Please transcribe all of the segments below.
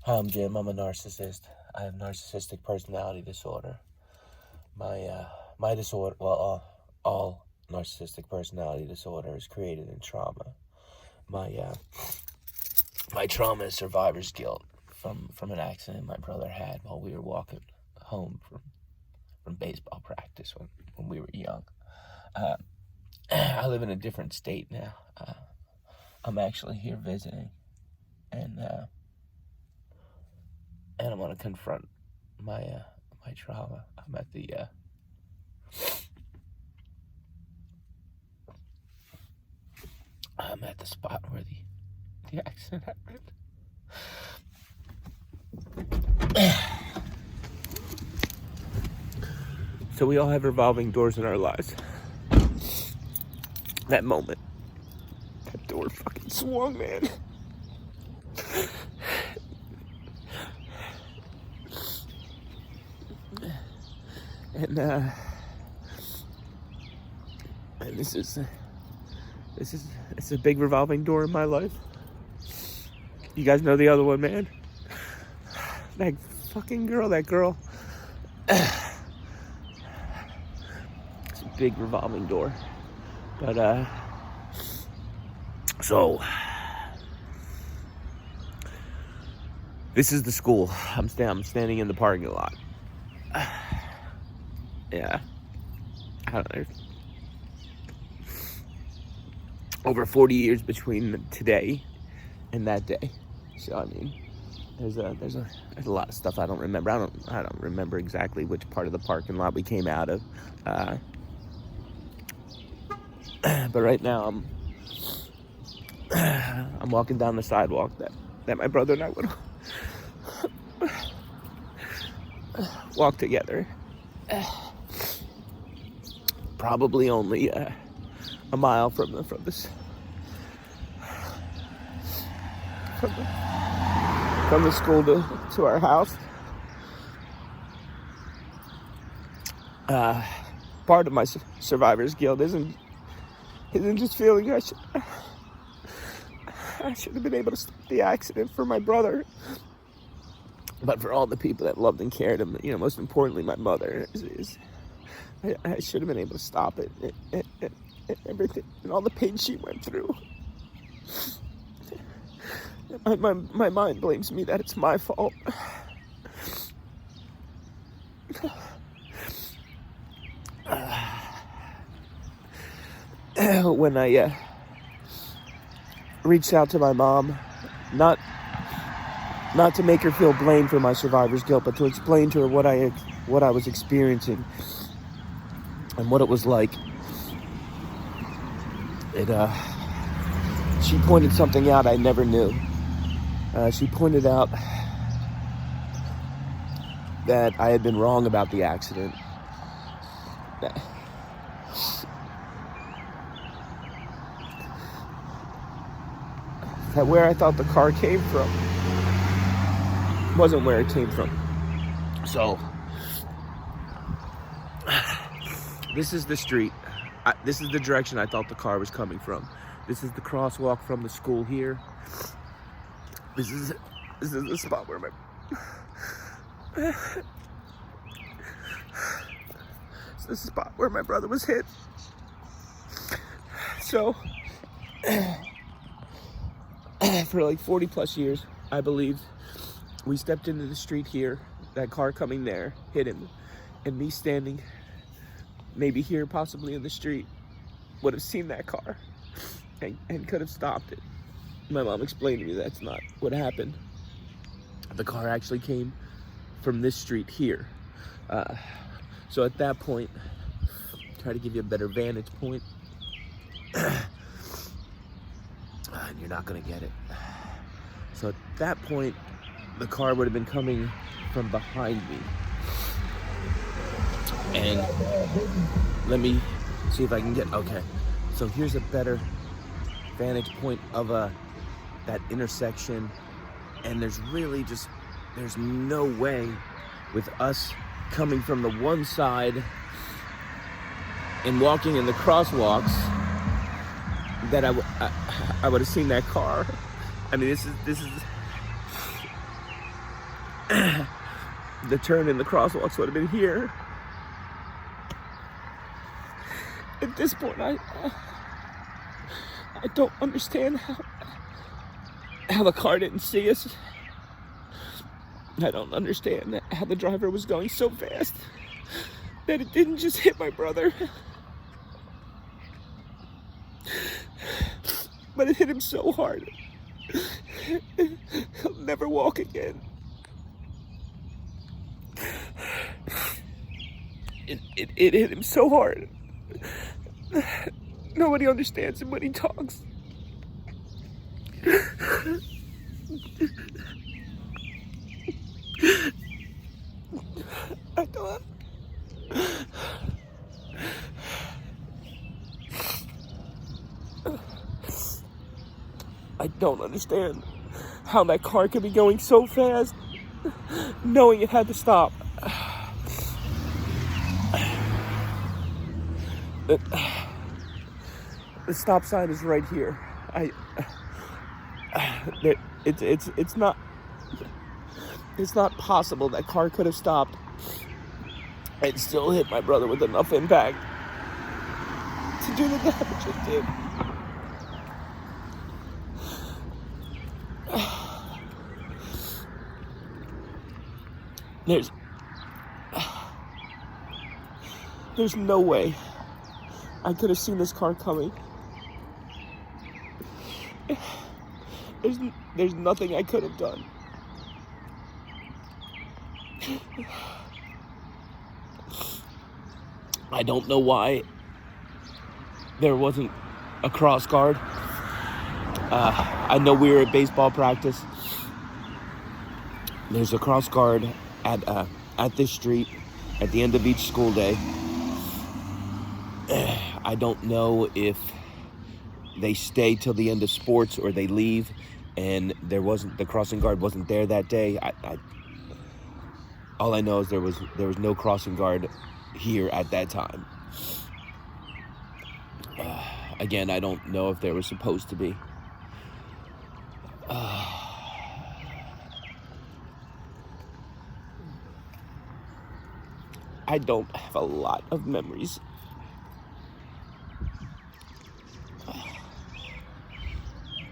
Hi, I'm Jim. I'm a narcissist. I have narcissistic personality disorder. My disorder, all narcissistic personality disorder is created in trauma. My trauma is survivor's guilt from an accident my brother had while we were walking home from baseball practice when we were young. I live in a different state now. I'm actually here visiting, and I want to confront my trauma. I'm at the spot where the accident happened. So we all have revolving doors in our lives. That moment, that door fucking swung, man. And it's a big revolving door in my life. You guys know the other one, man. That fucking girl, that girl. It's a big revolving door. But so this is the school. I'm standing in the parking lot. Yeah, I don't know. Over 40 years between today and that day. So I mean, there's a lot of stuff I don't remember. I don't remember exactly which part of the parking lot we came out of. But right now I'm walking down the sidewalk that my brother and I would walk together. Probably only a mile from the school to our house. Part of my survivor's guilt isn't just feeling I should have been able to stop the accident for my brother, but for all the people that loved and cared him. You know, most importantly, my mother. I should have been able to stop it. Everything and all the pain she went through. My mind blames me that it's my fault. When I reached out to my mom, not to make her feel blamed for my survivor's guilt, but to explain to her what I was experiencing and what it was like. She pointed something out I never knew. She pointed out that I had been wrong about the accident. That where I thought the car came from wasn't where it came from. So, this is the street. This is the direction I thought the car was coming from. This is the crosswalk from the school here. This is the spot where my brother was hit. So, for like 40 plus years, I believed we stepped into the street here, that car coming there hit him, and me standing maybe here, possibly in the street, would have seen that car and could have stopped it. My mom explained to me that's not what happened. The car actually came from this street here. So at that point, try to give you a better vantage point. And you're not gonna get it. So at that point, the car would have been coming from behind me. And let me see if I can get, okay. So here's a better vantage point of that intersection. And there's no way with us coming from the one side and walking in the crosswalks that I would have seen that car. I mean, this is the turn in the crosswalks would have been here. At this point, I don't understand how the car didn't see us. I don't understand how the driver was going so fast that it didn't just hit my brother, but it hit him so hard. He'll never walk again. It hit him so hard. Nobody understands him when he talks. I don't understand how that car could be going so fast, knowing it had to stop. The stop sign is right here. It's not possible that car could have stopped and still hit my brother with enough impact to do the damage it did. There's no way I could have seen this car coming. There's nothing I could have done. I don't know why there wasn't a cross guard. I know we were at baseball practice. There's a cross guard at this street at the end of each school day. I don't know if they stay till the end of sports or they leave, and the crossing guard wasn't there that day. All I know is there was no crossing guard here at that time. Again, I don't know if there was supposed to be. I don't have a lot of memories.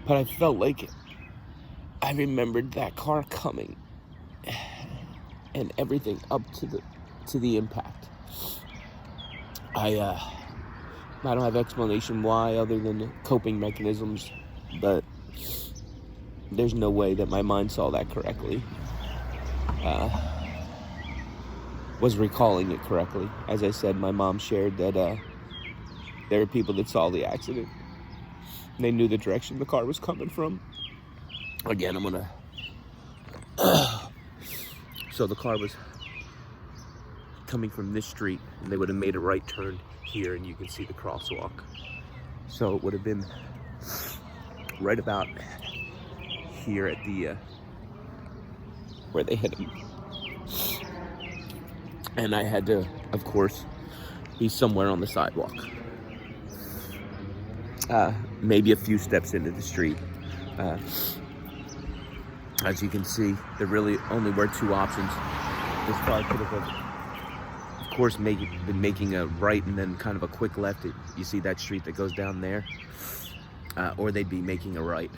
But I felt like I remembered that car coming and everything up to the impact. I don't have explanation why other than coping mechanisms, but there's no way that my mind saw that correctly. Was recalling it correctly. As I said, my mom shared that there were people that saw the accident. They knew the direction the car was coming from. Again, I'm gonna... So the car was coming from this street, and they would have made a right turn here, and you can see the crosswalk. So it would have been right about here at the... where they hit him. And I had to, of course, be somewhere on the sidewalk. Maybe a few steps into the street. As you can see, there really only were two options. This car could have, of course, been making a right and then kind of a quick left. You see that street that goes down there? Or they'd be making a right.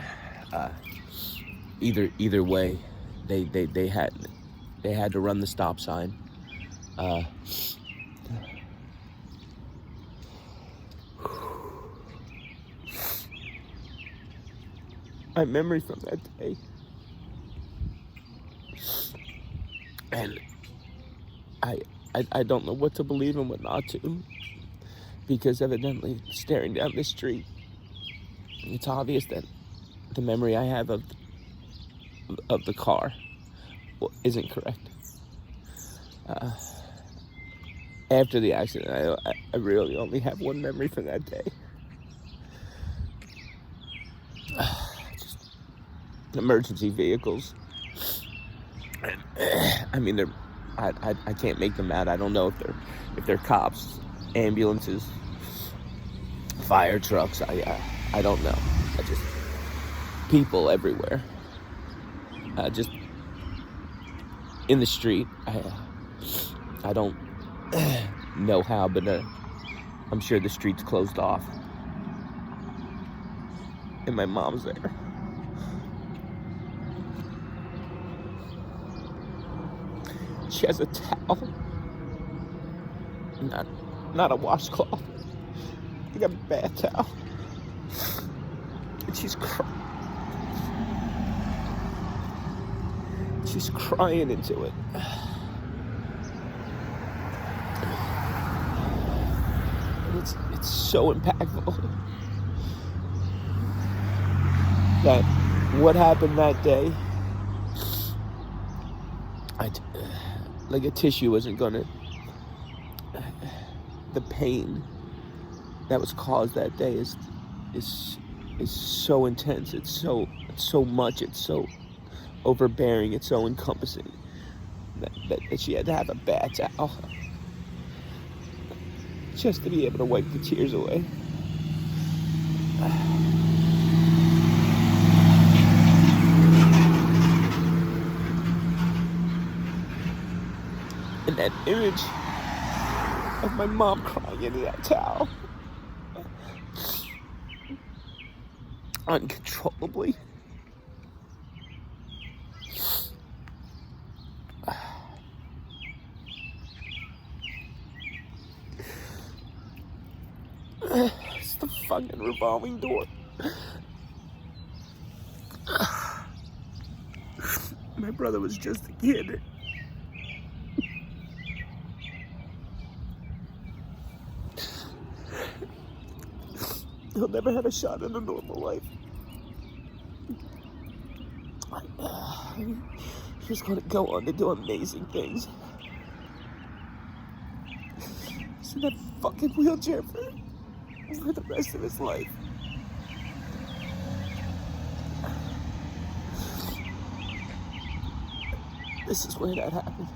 Either way, they had to run the stop sign. My memory from that day, and I don't know what to believe and what not to, because evidently staring down this street, it's obvious that the memory I have of the car isn't correct. After the accident, I really only have one memory from that day. Just emergency vehicles. And, I mean, I can't make them mad. I don't know if they're cops, ambulances, fire trucks. I don't know. People everywhere. Just in the street. I don't know how, but I'm sure the street's closed off. And my mom's there. She has a towel. Not a washcloth. Like a bath towel. And she's crying. She's crying into it. And it's so impactful. That what happened that day, like a tissue isn't gonna, the pain that was caused that day is so intense. It's so much. It's so overbearing. It's so encompassing that she had to have a bath towel just to be able to wipe the tears away. And that image of my mom crying into that towel uncontrollably. It's the fucking revolving door. My brother was just a kid. He'll never have a shot at a normal life. He's gonna go on to do amazing things. He's in that fucking wheelchair for the rest of his life. This is where that happened.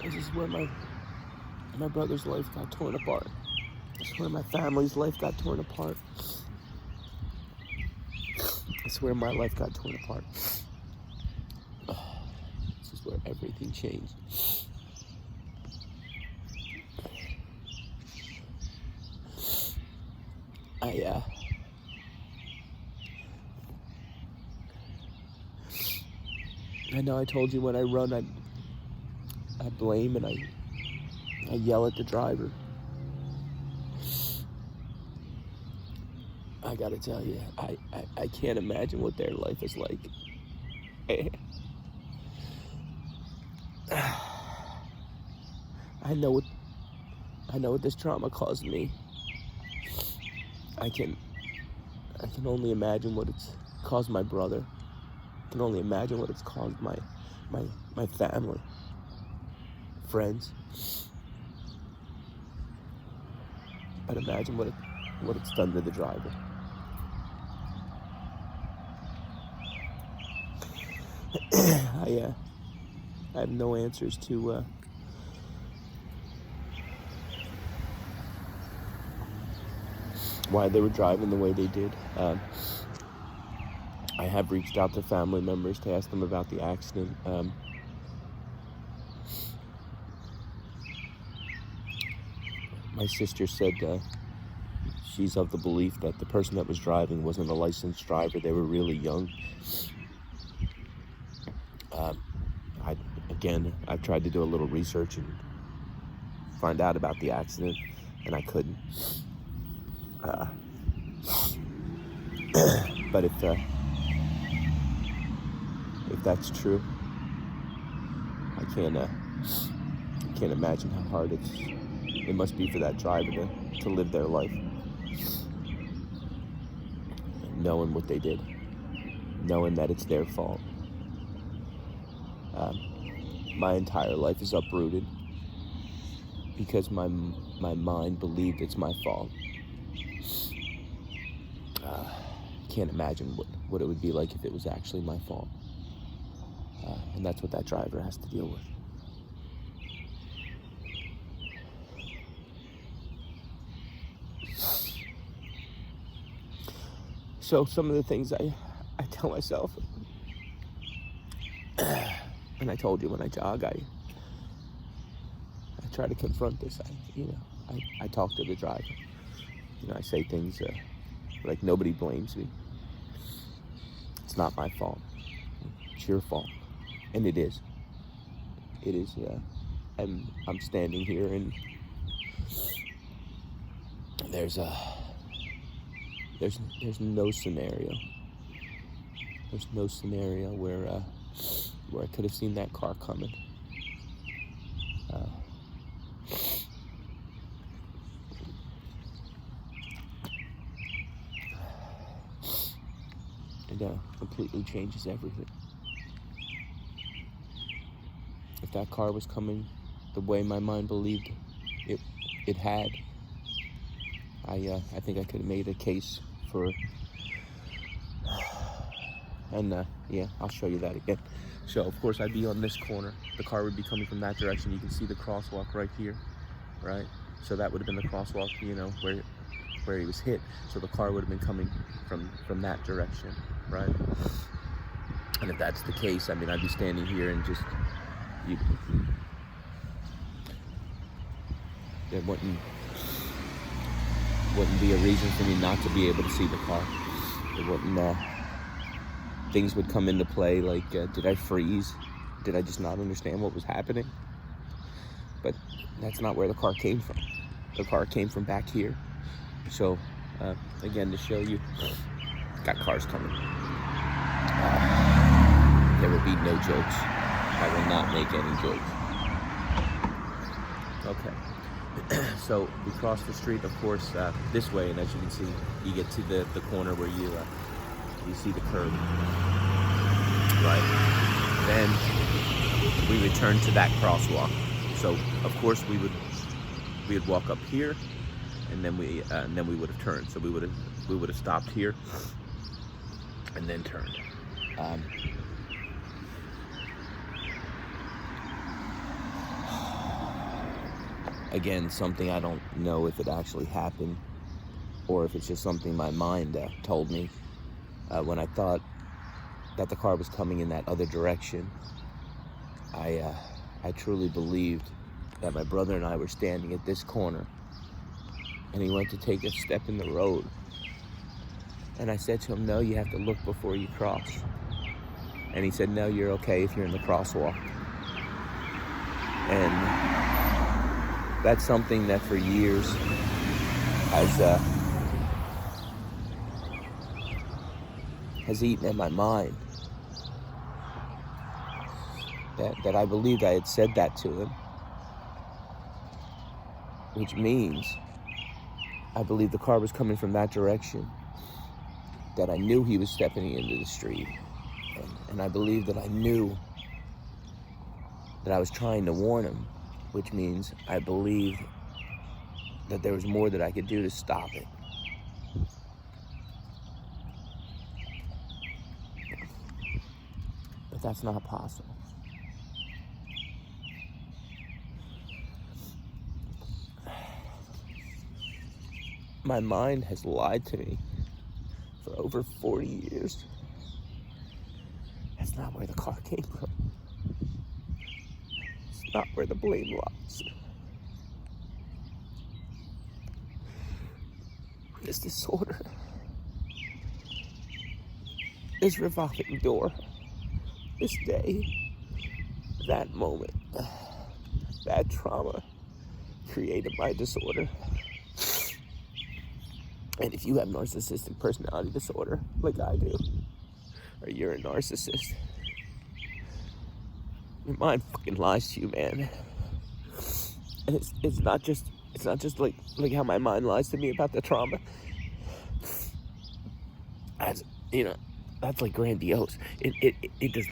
This is where my brother's life got torn apart. This is where my family's life got torn apart. This is where my life got torn apart. This is where everything changed. I know I told you when I run, I blame and I yell at the driver. I gotta tell you, I can't imagine what their life is like. I know what this trauma caused me. I can only imagine what it's caused my brother. I can only imagine what it's caused my family, friends. But imagine what it's done to the driver. I have no answers to why they were driving the way they did. I have reached out to family members to ask them about the accident. My sister said she's of the belief that the person that was driving wasn't a licensed driver. They were really young. I've tried to do a little research and find out about the accident, and I couldn't. But if that's true, I can't imagine how hard it must be for that driver to live their life, knowing what they did. knowing that it's their fault. My entire life is uprooted because my mind believed it's my fault. Can't imagine what it would be like if it was actually my fault. And that's what that driver has to deal with. So some of the things I tell myself, and I told you when I jog, I try to confront this. I talk to the driver. I say things like nobody blames me. It's not my fault. It's your fault, and it is. It is. I'm standing here, and there's no scenario. There's no scenario where I could have seen that car coming. It completely changes everything. If that car was coming the way my mind believed it had, I think I could have made a case for, and yeah, I'll show you that again. So of course I'd be on this corner. The car would be coming from that direction. You can see the crosswalk right here, right? So that would have been the crosswalk, where he was hit. So the car would have been coming from that direction, right? And if that's the case, I'd be standing here and just, there wouldn't be a reason for me not to be able to see the car. It wouldn't, things would come into play like, did I freeze? Did I just not understand what was happening? But that's not where the car came from. The car came from back here. So, again, to show you, got cars coming. There will be no jokes. I will not make any jokes. Okay. So we cross the street, of course, this way, and as you can see, you get to the corner where you see the curb. Right. Then we return to that crosswalk. So of course we would walk up here, and then we would have turned. So we would have stopped here and then turned. Again, something I don't know if it actually happened or if it's just something my mind told me. When I thought that the car was coming in that other direction, I truly believed that my brother and I were standing at this corner, and he went to take a step in the road. And I said to him, no, you have to look before you cross. And he said, no, you're okay if you're in the crosswalk. And that's something that for years has eaten at my mind. That I believed I had said that to him, which means I believed the car was coming from that direction, that I knew he was stepping into the street, and I believed that I knew that I was trying to warn him, which means I believed that there was more that I could do to stop it. But that's not possible. My mind has lied to me for over 40 years. That's not where the car came from. It's not where the blame lies. This disorder, this revolving door, this day, that moment, that trauma created my disorder. And if you have narcissistic personality disorder, like I do, or you're a narcissist, your mind fucking lies to you, man. And it's not just like how my mind lies to me about the trauma. As that's like grandiose. It does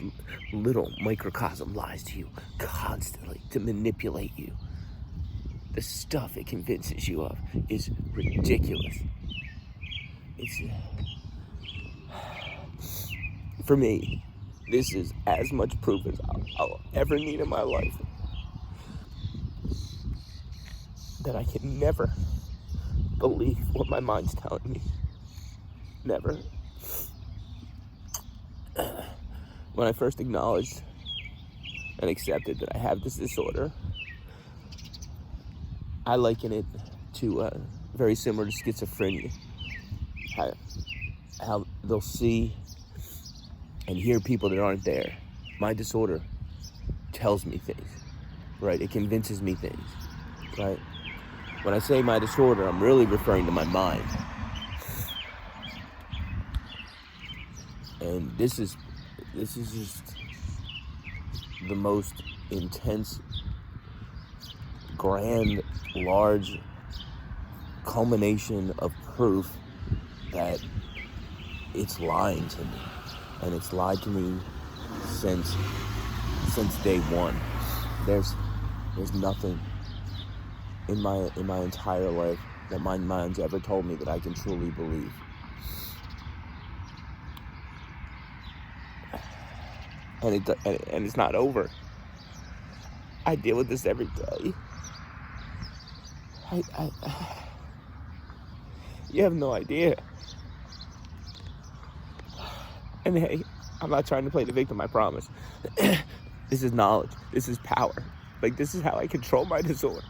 little microcosm lies to you constantly to manipulate you. The stuff it convinces you of is ridiculous. It's, for me, this is as much proof as I'll ever need in my life that I can never believe what my mind's telling me. Never. When I first acknowledged and accepted that I have this disorder, I liken it to very similar to schizophrenia. How they'll see and hear people that aren't there. My disorder tells me things, right? It convinces me things, right? When I say my disorder, I'm really referring to my mind. And this is just the most intense, grand, large culmination of proof that it's lying to me. And it's lied to me since day one. There's nothing in my entire life that my mind's ever told me that I can truly believe. And it's not over. I deal with this every day. You have no idea. And hey, I'm not trying to play the victim, I promise. This is knowledge. This is power. Like, this is how I control my disorder.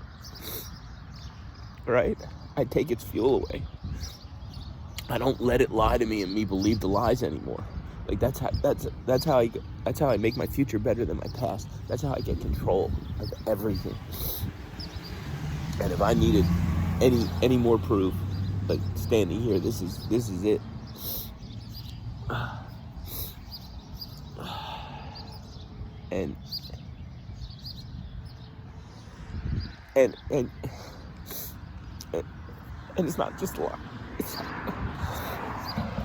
Right? I take its fuel away. I don't let it lie to me and me believe the lies anymore. Like, that's how I make my future better than my past. That's how I get control of everything. And if I needed any more proof, like standing here, this is it. And it's not just a lie.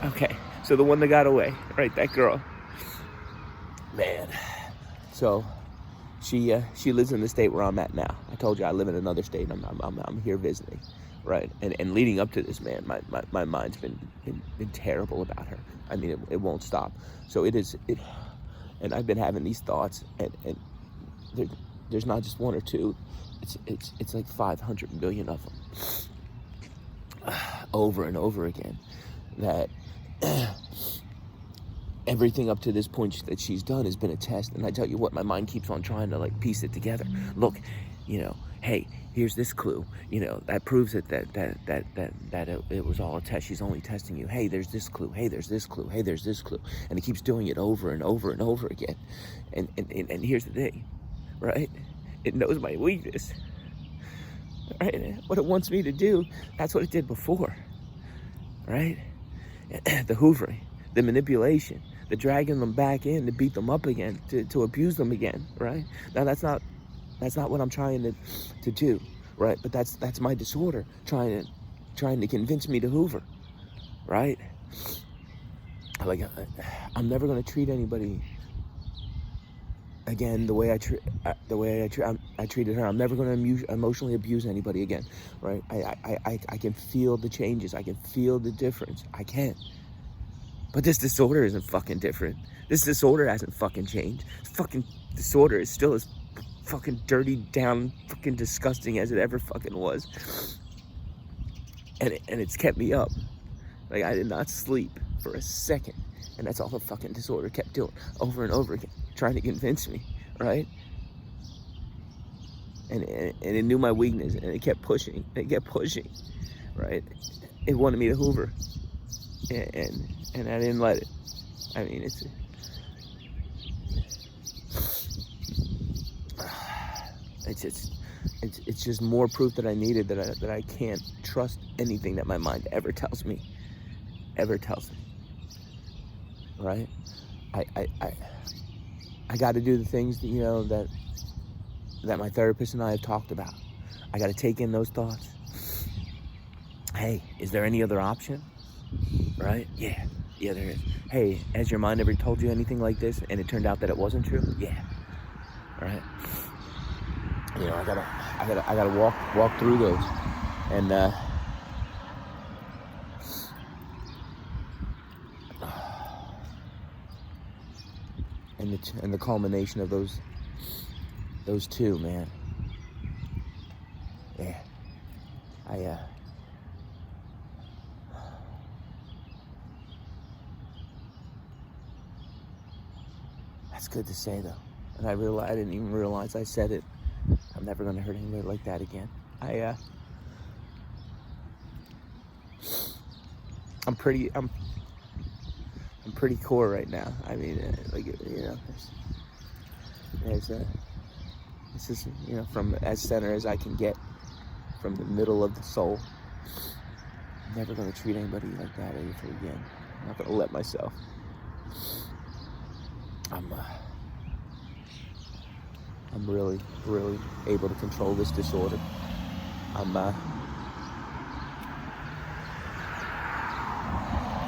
Okay, so the one that got away, right? That girl, man. So she lives in the state where I'm at now. I told you I live in another state. I'm here visiting, right? And leading up to this, man, my mind's been terrible about her. I mean, it won't stop. So and I've been having these thoughts, and there's not just one or two. It's like 500 million of them, over and over again. That everything up to this point that she's done has been a test. And I tell you what, my mind keeps on trying to like piece it together. Look, hey, here's this clue. That proves it that it was all a test. She's only testing you. Hey, there's this clue. Hey, there's this clue. Hey, there's this clue. And it keeps doing it over and over and over again. And here's the thing, right? It knows my weakness. Right? What it wants me to do, that's what it did before. Right? The hoovering, the manipulation, the dragging them back in to beat them up again, to abuse them again, right? Now that's not what I'm trying to do, right? But that's my disorder, trying to convince me to hoover, right? Like, I'm never gonna treat anybody again the way I treated her. I'm never gonna emotionally abuse anybody again, right? I can feel the changes. I can feel the difference. I can. But this disorder isn't fucking different. This disorder hasn't fucking changed. This fucking disorder is still as fucking dirty down, fucking disgusting as it ever fucking was. And it's kept me up. Like, I did not sleep for a second. And that's all the fucking disorder kept doing, over and over again, trying to convince me, right? And it knew my weakness, and it kept pushing, right? It wanted me to hoover, and I didn't let it. I mean, it's just more proof that I needed that I can't trust anything that my mind ever tells me. Right? I got to do the things that that my therapist and I have talked about. I got to take in those thoughts. Hey, is there any other option? Right? Yeah. Yeah, there is. Hey, has your mind ever told you anything like this and it turned out that it wasn't true? Yeah. All right. You know, I gotta walk through those, and and the culmination of those two, man. Yeah. That's good to say, though. And I didn't even realize I said it. I'm never gonna hurt anybody like that again. I'm pretty core right now. I mean, like, you know, this is, you know, from as center as I can get, from the middle of the soul. I'm never gonna treat anybody like that ever again. I'm not gonna let myself. I'm really, really able to control this disorder.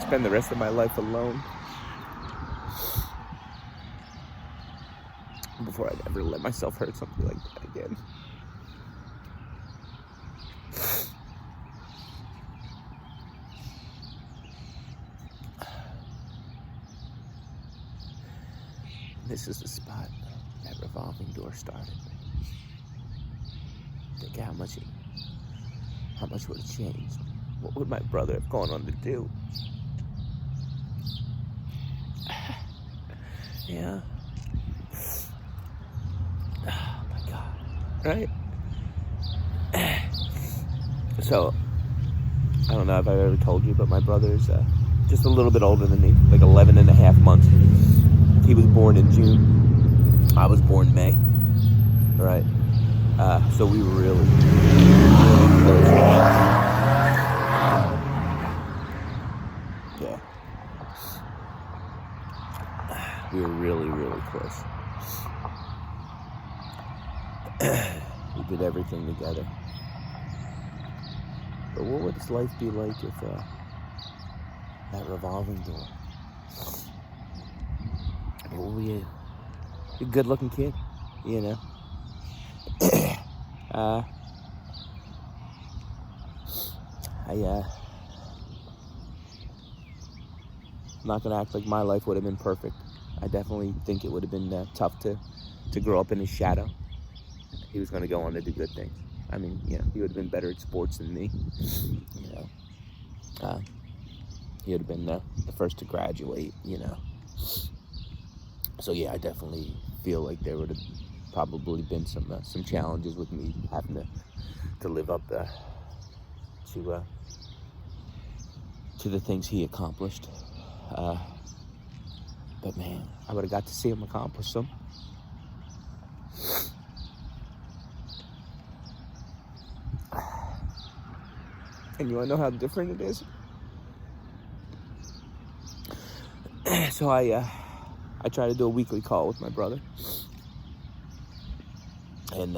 Spend the rest of my life alone before I'd ever let myself hurt something like that again. This is the spot that revolving door started. Think how much would have changed. What would my brother have gone on to do? Yeah. Oh my God. Right? So, I don't know if I've ever told you, but my brother's just a little bit older than me, like 11 and a half months. He was born in June. I was born May. Right? So we were really, really close. Yeah. We were really, really close. We did everything together. But what would his life be like if that revolving door? Well, we a good-looking kid, you know. I'm not gonna act like my life would have been perfect. I definitely think it would have been tough to grow up in his shadow. He was gonna go on to do good things. I mean, you know, he would have been better at sports than me. You know, he would have been the first to graduate. You know, so yeah, I definitely feel like there would have probably been some challenges with me having to live up to the things he accomplished. But man, I would have got to see him accomplish them. And you wanna know how different it is? So I try to do a weekly call with my brother. And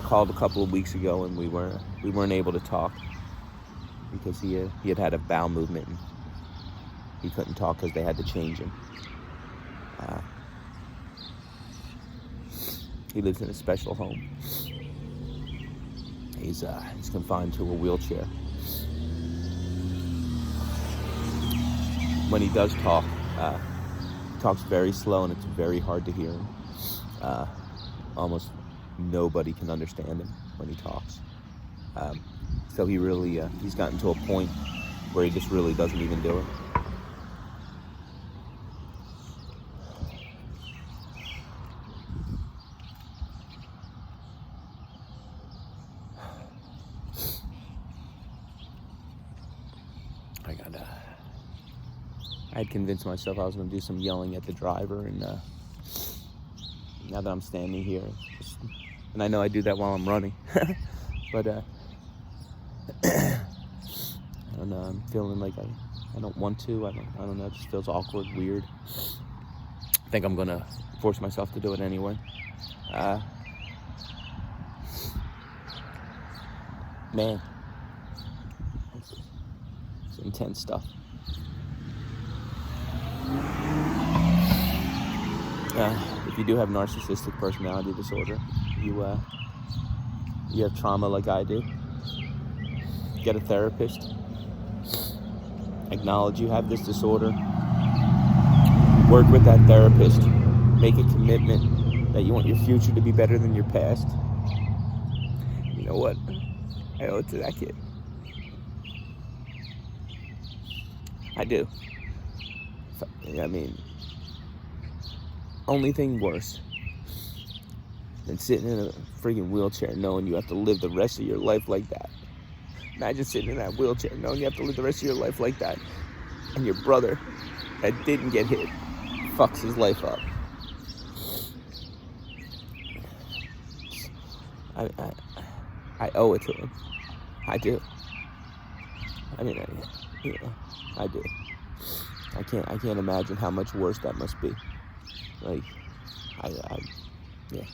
called a couple of weeks ago, and we weren't able to talk because he had a bowel movement and he couldn't talk because they had to change him. He lives in a special home. He's confined to a wheelchair. When he does talk, he talks very slow and it's very hard to hear him. Almost nobody can understand him when he talks. So he really, he's gotten to a point where he just really doesn't even do it. I had convinced myself I was going to do some yelling at the driver, and now that I'm standing here, and I know I do that while I'm running, but I don't know, I'm feeling like I don't want to, I don't know, it just feels awkward, weird. I think I'm going to force myself to do it anyway. Man, intense stuff. If you do have narcissistic personality disorder, you have trauma like I do, get a therapist, acknowledge you have this disorder, work with that therapist, make a commitment that you want your future to be better than your past. You know what? I owe it to that kid. I do. I mean, only thing worse than sitting in a freaking wheelchair knowing you have to live the rest of your life like that. Imagine sitting in that wheelchair knowing you have to live the rest of your life like that, and your brother that didn't get hit fucks his life up. I owe it to him. I do. I mean, I do. I can't imagine how much worse that must be. Like, yeah.